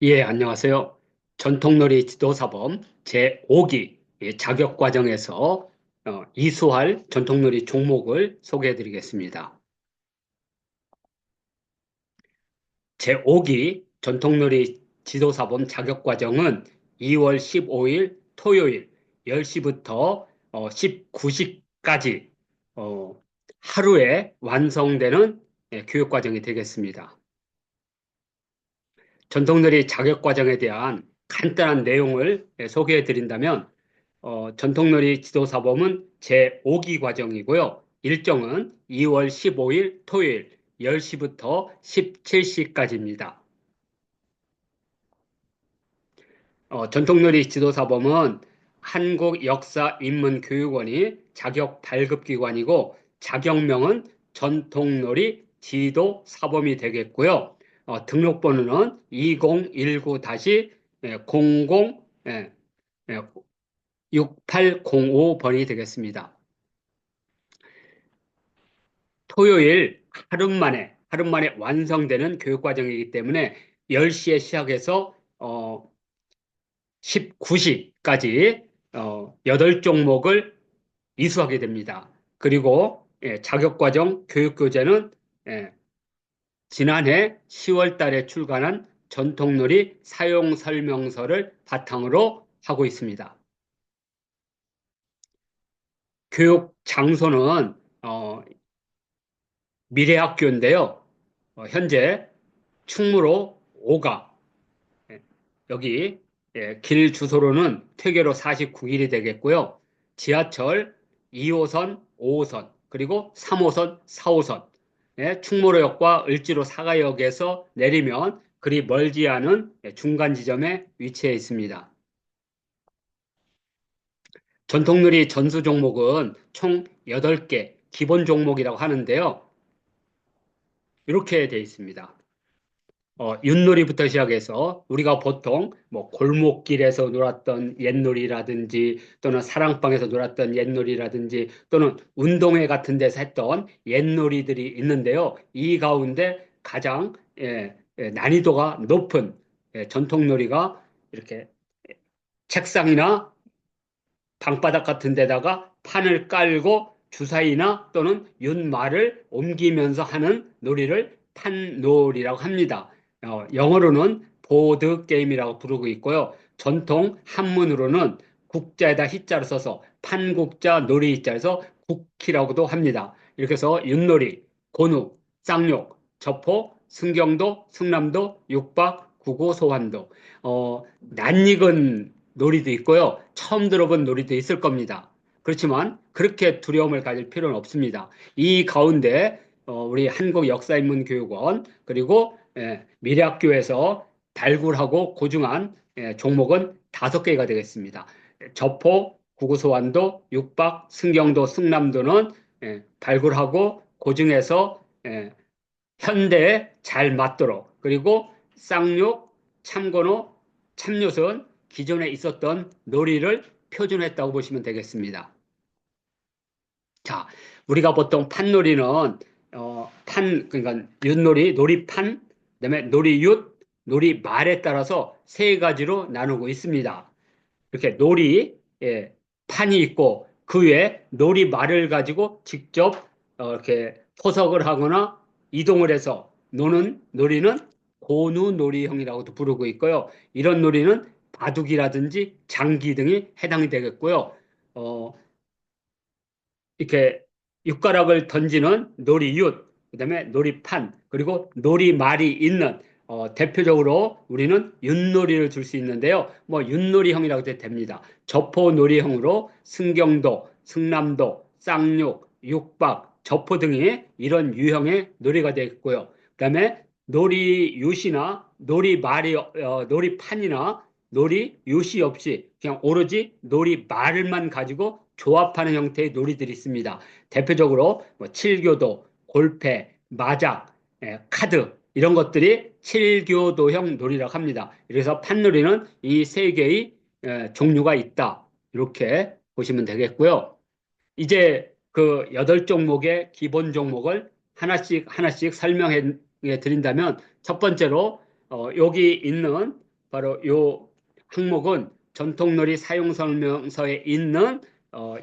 예, 안녕하세요. 전통놀이 지도사범 제5기 자격 과정에서 이수할 전통놀이 종목을 소개해 드리겠습니다. 제5기 전통놀이 지도사범 자격 과정은 2월 15일 토요일 10시부터 19시까지 하루에 완성되는 교육 과정이 되겠습니다. 전통놀이 자격 과정에 대한 간단한 내용을 소개해 드린다면 전통놀이 지도사범은 제5기 과정이고요. 일정은 2월 15일 토요일 10시부터 17시까지입니다. 전통놀이 지도사범은 한국역사인문교육원이 자격 발급기관이고 자격명은 전통놀이 지도사범이 되겠고요. 등록번호는 2019-00-6805번이 되겠습니다. 토요일 하루 만에 완성되는 교육과정이기 때문에 10시에 시작해서 19시까지 8종목을 이수하게 됩니다. 그리고 자격과정 교육교재는 예, 지난해 10월 달에 출간한 전통놀이 사용설명서를 바탕으로 하고 있습니다. 교육 장소는 미래학교인데요. 현재 충무로 5가 여기 길 주소로는 퇴계로 49길이 되겠고요. 지하철 2호선, 5호선, 그리고 3호선, 4호선, 충무로역과 을지로 사가역에서 내리면 그리 멀지 않은 중간 지점에 위치해 있습니다. 전통놀이 전수 종목은 총 8개 기본 종목이라고 하는데요. 이렇게 되어 있습니다. 윷놀이부터 시작해서 우리가 보통 뭐 골목길에서 놀았던 옛놀이라든지 또는 사랑방에서 놀았던 옛놀이라든지 또는 운동회 같은 데서 했던 옛놀이들이 있는데요. 이 가운데 가장 난이도가 높은 전통놀이가 이렇게 책상이나 방바닥 같은 데다가 판을 깔고 주사위나 또는 윷말을 옮기면서 하는 놀이를 판놀이라고 합니다. 영어로는 보드 게임이라고 부르고 있고요. 전통 한문으로는 국자에다 희자를 써서 판국자 놀이 희자에서 국희라고도 합니다. 이렇게 해서 윷놀이, 고누, 쌍욕, 저포, 승경도, 승남도, 육박, 구고, 소환도 낯익은 놀이도 있고요. 처음 들어본 놀이도 있을 겁니다. 그렇지만 그렇게 두려움을 가질 필요는 없습니다. 이 가운데 우리 한국역사인문교육원 그리고 미래학교에서 발굴하고 고증한 종목은 5개가 되겠습니다. 저포, 구구소환도, 육박, 승경도, 승남도는 발굴하고 고증해서 현대에 잘 맞도록 그리고 쌍욕, 참건호, 참요은 기존에 있었던 놀이를 표준했다고 보시면 되겠습니다. 자, 우리가 보통 판놀이는 그러니까 윷놀이, 놀이판, 그다음에 놀이윷, 놀이말에 따라서 세 가지로 나누고 있습니다. 이렇게 놀이 판이 있고 그 외에 놀이말을 가지고 직접 이렇게 포석을 하거나 이동을 해서 노는 놀이는 고누놀이형이라고도 부르고 있고요. 이런 놀이는 바둑이라든지 장기 등이 해당이 되겠고요. 어, 이렇게 육가락을 던지는 놀이윷, 그다음에 놀이판, 그리고 놀이말이 있는 대표적으로 우리는 윷놀이를 줄 수 있는데요. 뭐 윷놀이형이라고 해도 됩니다. 저포놀이형으로 승경도, 승남도, 쌍욕, 육박, 저포 등이 이런 유형의 놀이가 되겠고요. 그다음에 놀이윷이나 놀이말이 놀이판이나 놀이윷이 없이 그냥 오로지 놀이말만 가지고 조합하는 형태의 놀이들이 있습니다. 대표적으로 뭐 칠교도, 골패, 마작, 카드 이런 것들이 칠교도형 놀이라고 합니다. 그래서 판놀이는 이 세 개의 종류가 있다. 이렇게 보시면 되겠고요. 이제 그 8종목의 기본 종목을 하나씩 하나씩 설명해 드린다면 첫 번째로 여기 있는 바로 요 항목은 전통놀이 사용 설명서에 있는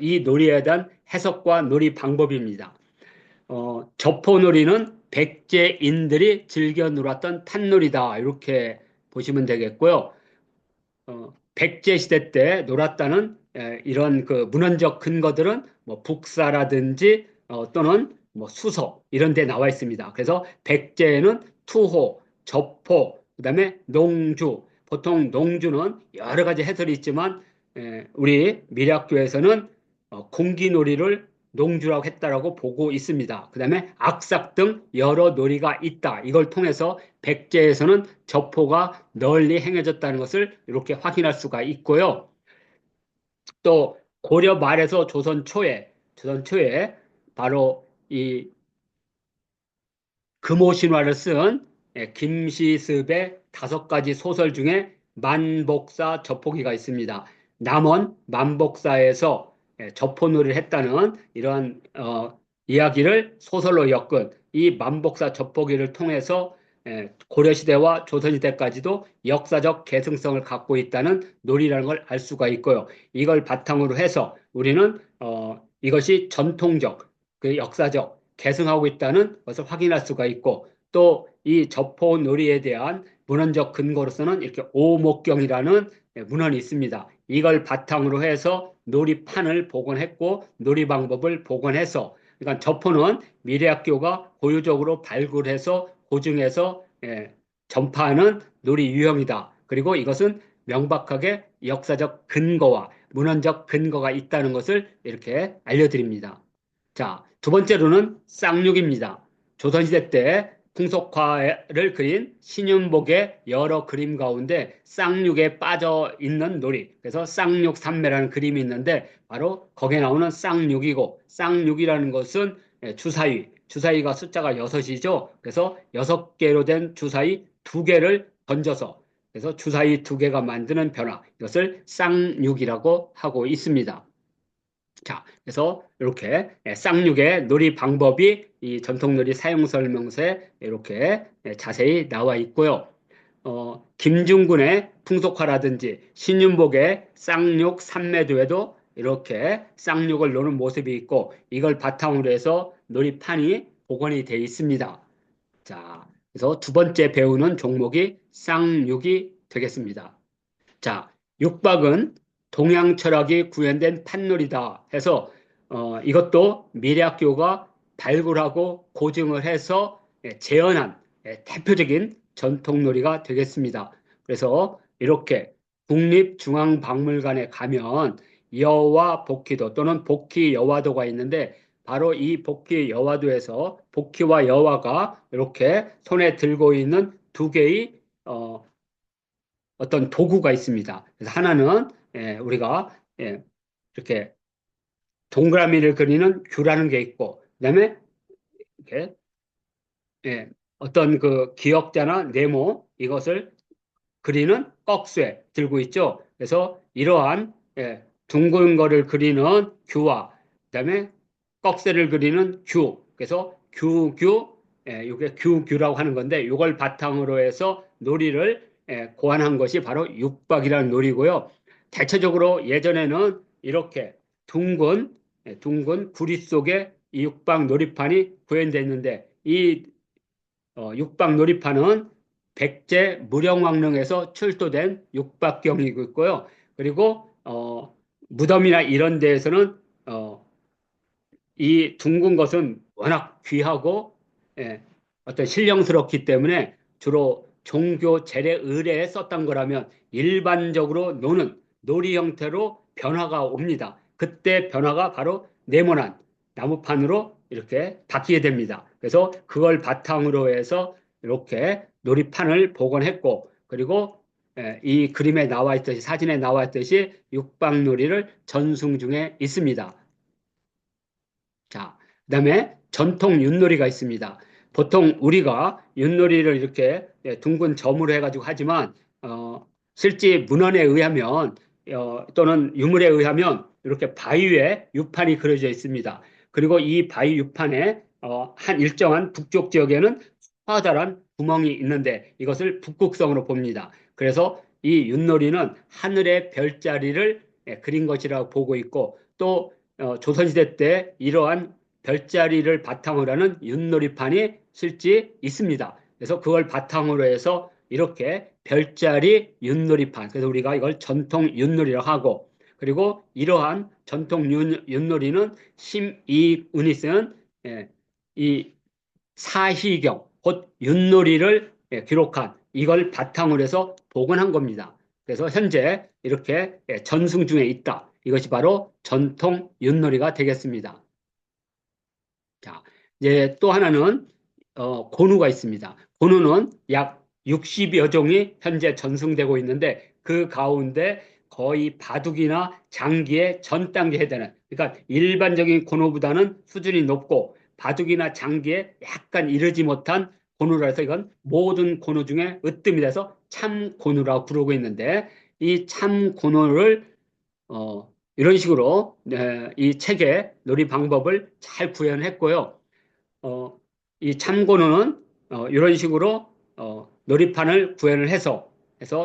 이 놀이에 대한 해석과 놀이 방법입니다. 저포놀이는 백제인들이 즐겨 놀았던 탄놀이다. 이렇게 보시면 되겠고요. 백제 시대 때 놀았다는 이런 그 문헌적 근거들은 뭐 북사라든지 또는 뭐 수서 이런 데 나와 있습니다. 그래서 백제에는 투호, 접호, 그다음에 농주. 보통 농주는 여러 가지 해설이 있지만 우리 미래학교에서는 공기놀이를 농주라고 했다라고 보고 있습니다. 그다음에 악삭 등 여러 놀이가 있다. 이걸 통해서 백제에서는 저포가 널리 행해졌다는 것을 이렇게 확인할 수가 있고요. 또 고려 말에서 조선 초에 바로 이 금오신화를 쓴 김시습의 5가지 소설 중에 만복사 저포기가 있습니다. 남원 만복사에서 저포놀이를 했다는 이러한 이야기를 소설로 엮은 이 만복사 저포기를 통해서 고려시대와 조선시대까지도 역사적 계승성을 갖고 있다는 놀이라는 걸 알 수가 있고요. 이걸 바탕으로 해서 우리는 이것이 전통적, 그 역사적, 계승하고 있다는 것을 확인할 수가 있고 또 이 저포놀이에 대한 문헌적 근거로서는 이렇게 오목경이라는 문헌이 있습니다. 이걸 바탕으로 해서 놀이판을 복원했고 놀이 방법을 복원해서 그러니까 저포는 미래학교가 고유적으로 발굴해서 고증해서 전파하는 놀이 유형이다. 그리고 이것은 명백하게 역사적 근거와 문헌적 근거가 있다는 것을 이렇게 알려드립니다. 자, 두 번째로는 쌍육입니다. 조선시대 때 풍속화를 그린 신윤복의 여러 그림 가운데 쌍육에 빠져 있는 놀이. 그래서 쌍육삼매라는 그림이 있는데 바로 거기에 나오는 쌍육이고 쌍육이라는 것은 주사위가 숫자가 6이죠. 그래서 6개로 된 주사위 2개를 던져서 그래서 주사위 2개가 만드는 변화. 이것을 쌍육이라고 하고 있습니다. 자, 그래서 이렇게 쌍육의 놀이 방법이 이 전통놀이 사용 설명서에 이렇게 자세히 나와 있고요. 김중군의 풍속화라든지 신윤복의 쌍육 삼매도에도 이렇게 쌍육을 노는 모습이 있고 이걸 바탕으로 해서 놀이판이 복원이 되어 있습니다. 자, 그래서 두 번째 배우는 종목이 쌍육이 되겠습니다. 자, 육박은 동양 철학이 구현된 판놀이다 해서 이것도 미래학교가 발굴하고 고증을 해서 재현한 대표적인 전통놀이가 되겠습니다. 그래서 이렇게 국립중앙박물관에 가면 여와 복희도 또는 복희 여화도가 있는데 바로 이 복희 여화도에서 복희와 여화가 이렇게 손에 들고 있는 2개의 어떤 도구가 있습니다. 그래서 하나는 우리가 이렇게 동그라미를 그리는 규라는 게 있고, 그다음에 이렇게 어떤 그 기역자나 네모 이것을 그리는 꺽쇠 들고 있죠. 그래서 이러한 둥근 거를 그리는 규와 그다음에 꺽쇠를 그리는 규. 그래서 이게 규라고 하는 건데 이걸 바탕으로 해서 놀이를 고안한 것이 바로 육박이라는 놀이고요. 대체적으로 예전에는 이렇게 둥근 구리 속에 이 육박 놀이판이 구현됐는데 이 육박 놀이판은 백제 무령왕릉에서 출토된 육박경이고 있고요. 그리고 무덤이나 이런 데에서는 이 둥근 것은 워낙 귀하고 어떤 신령스럽기 때문에 주로 종교 제례 의례에 썼던 거라면 일반적으로 노는 놀이 형태로 변화가 옵니다. 그때 변화가 바로 네모난 나무판으로 이렇게 바뀌게 됩니다. 그래서 그걸 바탕으로 해서 이렇게 놀이판을 복원했고 그리고 이 그림에 나와 있듯이 사진에 나와 있듯이 육박놀이를 전승 중에 있습니다. 자, 그다음에 전통 윷놀이가 있습니다. 보통 우리가 윷놀이를 이렇게 둥근 점으로 해가지고 하지만 실제 문헌에 의하면 또는 유물에 의하면 이렇게 바위에 유판이 그려져 있습니다. 그리고 이 바위 유판에 한 일정한 북쪽 지역에는 커다란 구멍이 있는데 이것을 북극성으로 봅니다. 그래서 이 윷놀이는 하늘의 별자리를 그린 것이라고 보고 있고 또 조선시대 때 이러한 별자리를 바탕으로 하는 윷놀이판이 실제 있습니다. 그래서 그걸 바탕으로 해서 이렇게 별자리 윷놀이판, 그래서 우리가 이걸 전통 윷놀이라고 하고, 그리고 이러한 전통 윷놀이는 심이운이 쓴 이 사희경, 곧 윷놀이를 기록한 이걸 바탕으로 해서 복원한 겁니다. 그래서 현재 이렇게 전승 중에 있다. 이것이 바로 전통 윷놀이가 되겠습니다. 자, 이제 또 하나는 고누가 있습니다. 고누는 약 60여 종이 현재 전승되고 있는데 그 가운데 거의 바둑이나 장기의 전 단계에 해당하는, 그러니까 일반적인 고누보다는 수준이 높고 바둑이나 장기에 약간 이르지 못한 고누라 해서 이건 모든 고누 중에 으뜸이 돼서 참 고누라고 부르고 있는데 이 참 고누를 이런 식으로 이 책의 놀이 방법을 잘 구현했고요. 어, 이 참고는 이런 식으로 놀이판을 구현을 해서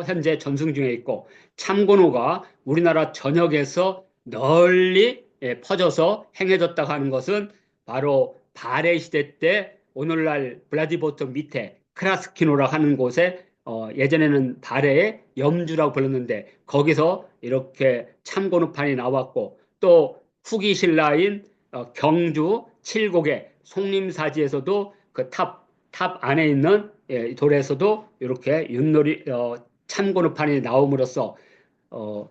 현재 전승 중에 있고 참고노가 우리나라 전역에서 널리 퍼져서 행해졌다고 하는 것은 바로 발해 시대 때 오늘날 블라디보스토크 밑에 크라스키노라 하는 곳에 예전에는 발해의 염주라고 불렀는데 거기서 이렇게 참고노판이 나왔고 또 후기 신라인 경주 칠곡의 송림사지에서도 그 탑 안에 있는 돌에서도 이렇게 윷놀이 참고노판이 나옴으로써 어,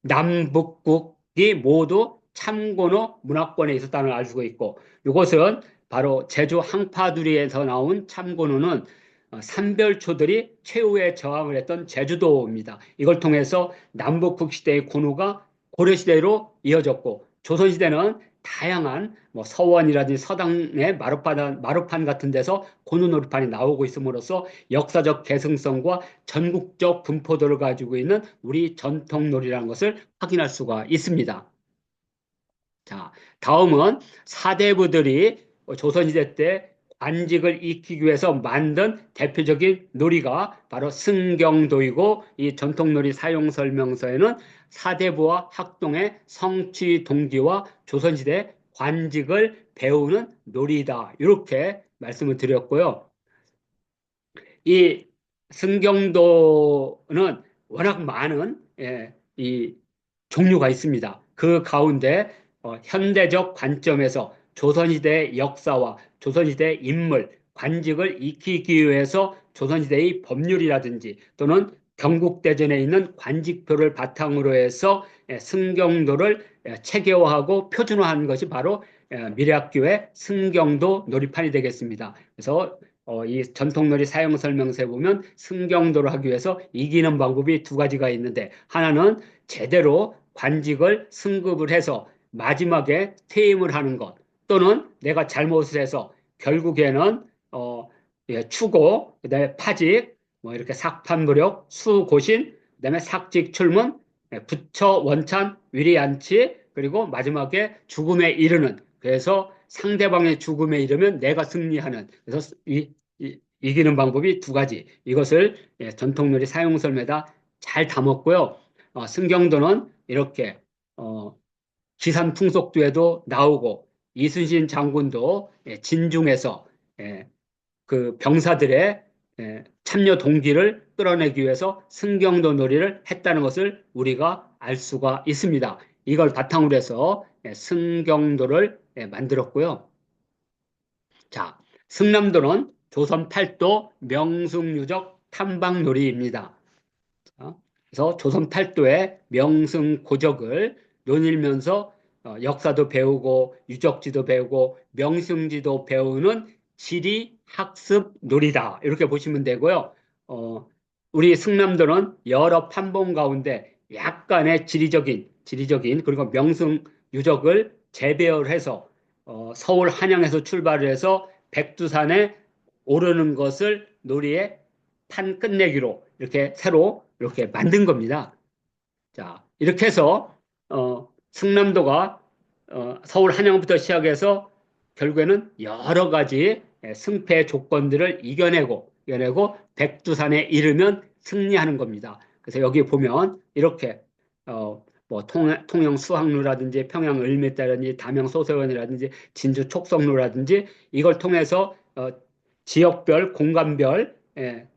남북국이 모두 참고노 문화권에 있었다는 걸 알 수가 있고 이것은 바로 제주 항파두리에서 나온 참고노는 삼별초들이 최후의 저항을 했던 제주도입니다. 이걸 통해서 남북국 시대의 고노가 고려시대로 이어졌고 조선시대는 다양한 뭐 서원이라든지 서당의 마루판 같은 데서 고누놀이판이 나오고 있음으로써 역사적 계승성과 전국적 분포도를 가지고 있는 우리 전통놀이라는 것을 확인할 수가 있습니다. 자, 다음은 사대부들이 조선시대 때 관직을 익히기 위해서 만든 대표적인 놀이가 바로 승경도이고 이 전통놀이 사용설명서에는 사대부와 학동의 성취 동기와 조선시대 관직을 배우는 놀이다. 이렇게 말씀을 드렸고요. 이 승경도는 워낙 많은 이 종류가 있습니다. 그 가운데 현대적 관점에서 조선시대의 역사와 조선시대의 인물, 관직을 익히기 위해서 조선시대의 법률이라든지 또는 경국대전에 있는 관직표를 바탕으로 해서 승경도를 체계화하고 표준화한 것이 바로 미래학교의 승경도 놀이판이 되겠습니다. 그래서 이 전통놀이 사용 설명서에 보면 승경도를 하기 위해서 이기는 방법이 두 가지가 있는데 하나는 제대로 관직을 승급을 해서 마지막에 퇴임을 하는 것 또는 내가 잘못을 해서 결국에는 추고 그다음에 파직 뭐 이렇게 삭판무력 수고신 그다음에 삭직 출문 부처 원찬 위리안치 그리고 마지막에 죽음에 이르는 그래서 상대방의 죽음에 이르면 내가 승리하는 그래서 이기는 방법이 두 가지 이것을 전통놀이 사용설명에다 잘 담았고요. 승경도는 이렇게 기산풍속도에도 나오고 이순신 장군도 진중에서 그 병사들의 참여 동기를 끌어내기 위해서 승경도 놀이를 했다는 것을 우리가 알 수가 있습니다. 이걸 바탕으로 해서 승경도를 만들었고요. 자, 승남도는 조선 8도 명승유적 탐방놀이입니다. 그래서 조선 8도의 명승 고적을 논일면서 역사도 배우고 유적지도 배우고 명승지도 배우는 지리 학습 놀이다. 이렇게 보시면 되고요. 우리 승남도는 여러 판본 가운데 약간의 지리적인 그리고 명승 유적을 재배열해서 서울 한양에서 출발을 해서 백두산에 오르는 것을 놀이의 판 끝내기로 이렇게 새로 이렇게 만든 겁니다. 자, 이렇게 해서 승남도가 서울 한양부터 시작해서 결국에는 여러 가지 승패 조건들을 이겨내고 백두산에 이르면 승리하는 겁니다. 그래서 여기 보면 이렇게 뭐 통영 수학로라든지 평양 을미대라든지 담양 소서원이라든지 진주 촉성로라든지 이걸 통해서 지역별 공간별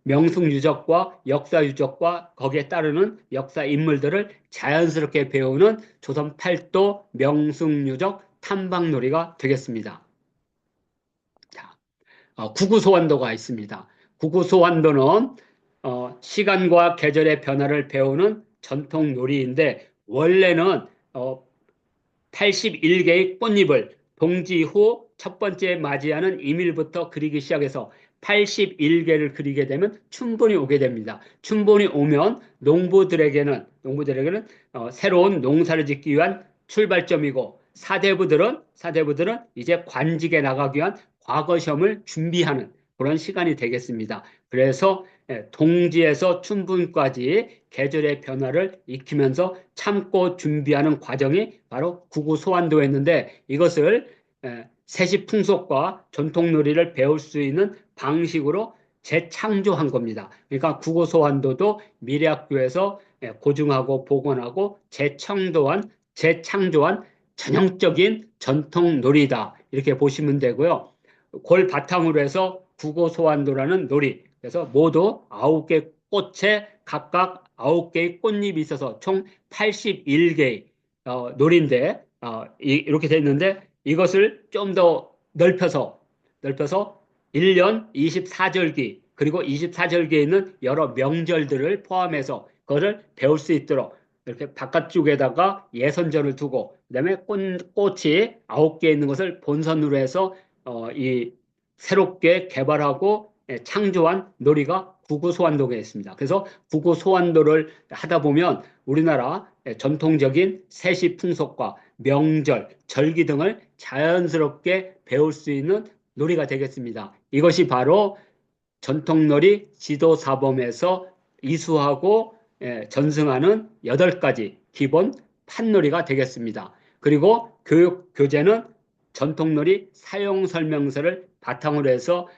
명승 유적과 역사 유적과 거기에 따르는 역사 인물들을 자연스럽게 배우는 조선 팔도 명승 유적 탐방놀이가 되겠습니다. 자, 구구소환도가 있습니다. 구구소환도는 시간과 계절의 변화를 배우는 전통 놀이인데 원래는 81개의 꽃잎을 동지 후 첫 번째 맞이하는 임일부터 그리기 시작해서 81개를 그리게 되면 춘분이 오게 됩니다. 춘분이 오면 농부들에게는 새로운 농사를 짓기 위한 출발점이고 사대부들은 이제 관직에 나가기 위한 과거 시험을 준비하는 그런 시간이 되겠습니다. 그래서 동지에서 춘분까지 계절의 변화를 익히면서 참고 준비하는 과정이 바로 구구소환도였는데 이것을 세시풍속과 전통놀이를 배울 수 있는 방식으로 재창조한 겁니다. 그러니까 구구소환도도 미래학교에서 고증하고 복원하고 재창조한 전형적인 전통놀이다. 이렇게 보시면 되고요. 그걸 바탕으로 해서 구구소환도라는 놀이. 그래서 모두 9개 꽃에 각각 9개의 꽃잎이 있어서 총 81개의 놀인데 이렇게 되어 있는데 이것을 좀 더 넓혀서 1년 24절기 그리고 24절기에 있는 여러 명절들을 포함해서 그것을 배울 수 있도록 이렇게 바깥쪽에다가 예선전을 두고 그다음에 꽃이 9개 있는 것을 본선으로 해서 이 새롭게 개발하고 창조한 놀이가 구구소환도가 있습니다. 그래서 구구소환도를 하다 보면 우리나라 전통적인 세시풍속과 명절, 절기 등을 자연스럽게 배울 수 있는 놀이가 되겠습니다. 이것이 바로 전통놀이 지도사범에서 이수하고 전승하는 8가지 기본 판놀이가 되겠습니다. 그리고 교육 교재는 전통놀이 사용설명서를 바탕으로 해서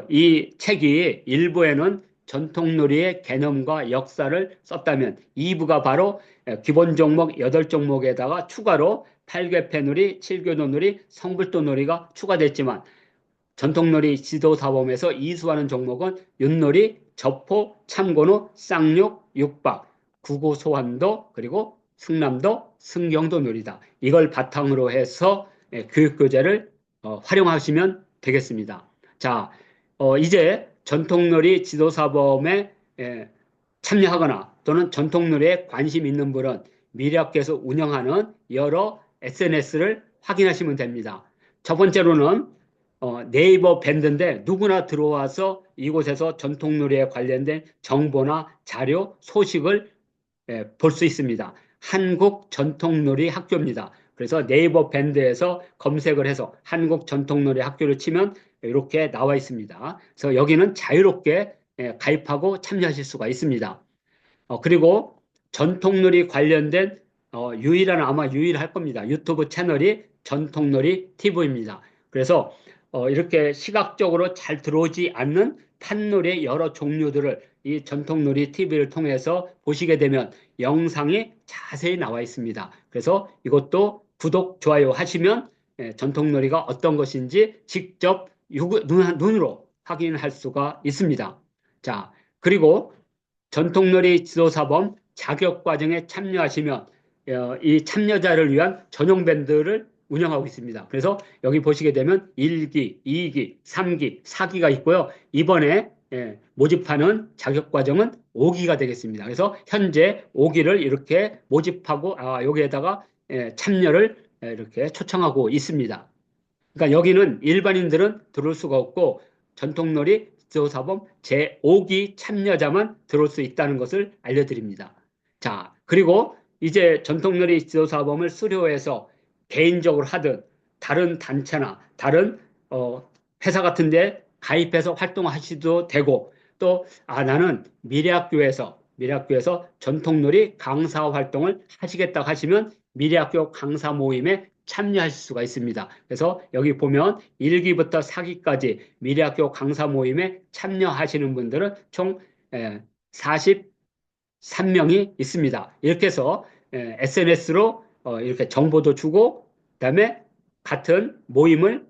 이 책이 1부에는 전통놀이의 개념과 역사를 썼다면 2부가 바로 기본 종목 8종목에다가 추가로 8궤패놀이, 7교도놀이, 성불도놀이가 추가됐지만 전통놀이 지도사범에서 이수하는 종목은 윷놀이, 접호, 참고노, 쌍육, 육박, 구구소환도, 그리고 승남도, 승경도 놀이다. 이걸 바탕으로 해서 교육교재를 활용하시면 되겠습니다. 자, 이제 전통놀이 지도사범에 참여하거나 또는 전통놀이에 관심 있는 분은 미래학교에서 운영하는 여러 SNS를 확인하시면 됩니다. 첫 번째로는 네이버 밴드인데 누구나 들어와서 이곳에서 전통놀이에 관련된 정보나 자료, 소식을 볼 수 있습니다. 한국 전통놀이 학교입니다. 그래서 네이버 밴드에서 검색을 해서 한국 전통놀이 학교를 치면 이렇게 나와 있습니다. 그래서 여기는 자유롭게 가입하고 참여하실 수가 있습니다. 그리고 전통놀이 관련된 아마 유일할 겁니다. 유튜브 채널이 전통놀이 TV입니다. 그래서 이렇게 시각적으로 잘 들어오지 않는 판놀이의 여러 종류들을 이 전통놀이 TV를 통해서 보시게 되면 영상이 자세히 나와 있습니다. 그래서 이것도 구독, 좋아요 하시면 전통놀이가 어떤 것인지 직접 눈으로 확인할 수가 있습니다. 자, 그리고 전통놀이 지도사범 자격과정에 참여하시면 이 참여자를 위한 전용 밴드를 운영하고 있습니다. 그래서 여기 보시게 되면 1기, 2기, 3기, 4기가 있고요. 이번에 모집하는 자격과정은 5기가 되겠습니다. 그래서 현재 5기를 이렇게 모집하고 여기에다가 참여를 이렇게 초청하고 있습니다. 그러니까 여기는 일반인들은 들어올 수가 없고 전통놀이 지도사범 제5기 참여자만 들어올 수 있다는 것을 알려드립니다. 자, 그리고 이제 전통놀이 지도사범을 수료해서 개인적으로 하든 다른 단체나 다른 회사 같은 데 가입해서 활동하셔도 되고 또 나는 미래학교에서 전통놀이 강사 활동을 하시겠다고 하시면 미래학교 강사 모임에 참여하실 수가 있습니다. 그래서 여기 보면 1기부터 4기까지 미래학교 강사 모임에 참여하시는 분들은 총 3명이 있습니다. 이렇게 해서 SNS로 이렇게 정보도 주고 그다음에 같은 모임을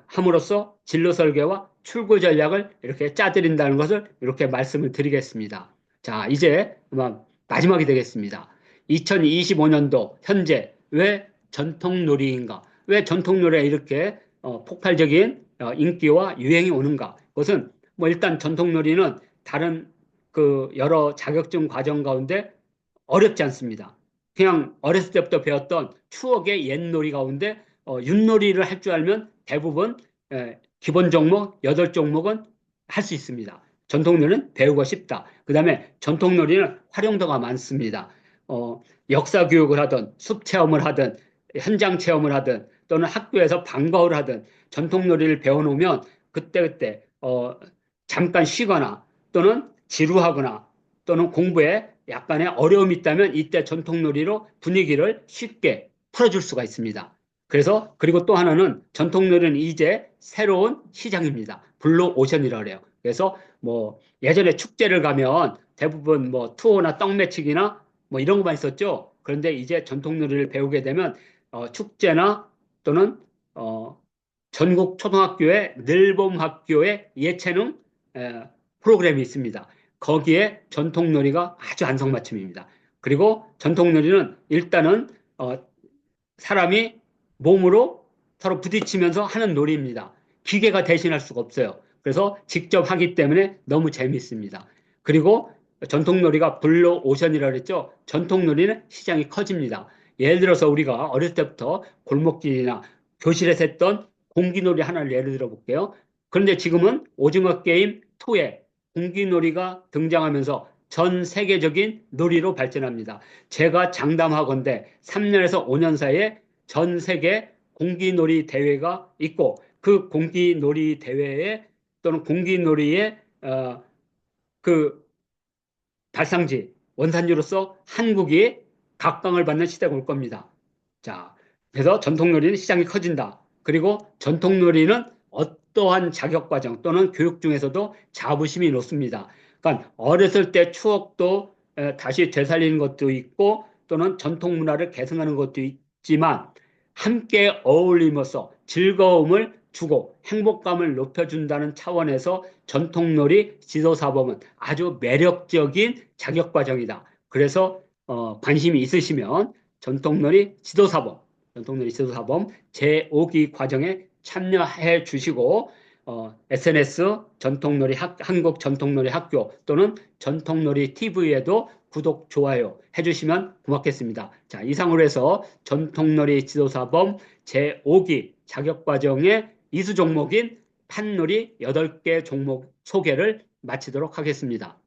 함으로써 진로 설계와 출구 전략을 이렇게 짜드린다는 것을 이렇게 말씀을 드리겠습니다. 자, 이제 마지막이 되겠습니다. 2025년도 현재 왜 전통놀이인가? 왜 전통놀이에 이렇게 폭발적인 인기와 유행이 오는가? 그것은 뭐 일단 전통놀이는 다른 그 여러 자격증 과정 가운데 어렵지 않습니다. 그냥 어렸을 때부터 배웠던 추억의 옛놀이 가운데 윷놀이를 할 줄 알면 대부분 기본 종목 8종목은 할 수 있습니다. 전통놀이는 배우고 싶다. 그 다음에 전통놀이는 활용도가 많습니다. 역사 교육을 하든 숲 체험을 하든 현장 체험을 하든 또는 학교에서 방과후를 하든 전통놀이를 배워놓으면 그때그때 잠깐 쉬거나 또는 지루하거나 또는 공부에 약간의 어려움이 있다면 이때 전통놀이로 분위기를 쉽게 풀어줄 수가 있습니다. 그래서 그리고 또 하나는 전통놀이는 이제 새로운 시장입니다. 블루 오션이라고 그래요. 그래서 뭐 예전에 축제를 가면 대부분 뭐 투어나 떡매치기나 뭐 이런 것만 있었죠. 그런데 이제 전통놀이를 배우게 되면 축제나 또는 어, 전국 초등학교의 늘봄학교의 예체능 프로그램이 있습니다. 거기에 전통놀이가 아주 안성맞춤입니다. 그리고 전통놀이는 일단은 사람이 몸으로 서로 부딪히면서 하는 놀이입니다. 기계가 대신할 수가 없어요. 그래서 직접 하기 때문에 너무 재밌습니다. 그리고 전통놀이가 블루 오션이라고 그랬죠. 전통놀이는 시장이 커집니다. 예를 들어서 우리가 어렸을 때부터 골목길이나 교실에서 했던 공기놀이 하나를 예를 들어 볼게요. 그런데 지금은 오징어 게임 2에 공기놀이가 등장하면서 전 세계적인 놀이로 발전합니다. 제가 장담하건대 3년에서 5년 사이에 전 세계 공기놀이 대회가 있고 그 공기놀이 대회에 또는 공기놀이의 그 발상지, 원산지로서 한국이 각광을 받는 시대가 올 겁니다. 자, 그래서 전통놀이는 시장이 커진다. 그리고 전통놀이는 어떠한 자격과정 또는 교육 중에서도 자부심이 높습니다. 그러니까 어렸을 때 추억도 다시 되살리는 것도 있고 또는 전통 문화를 계승하는 것도 있지만 함께 어울림으로써 즐거움을 주고 행복감을 높여준다는 차원에서 전통놀이 지도사범은 아주 매력적인 자격과정이다. 그래서 관심이 있으시면 전통놀이 지도사범 제5기 과정에 참여해 주시고 SNS 한국 전통놀이 학교 또는 전통놀이 TV에도 구독, 좋아요 해주시면 고맙겠습니다. 자, 이상으로 해서 전통놀이 지도사범 제5기 자격과정의 이수 종목인 판놀이 8개 종목 소개를 마치도록 하겠습니다.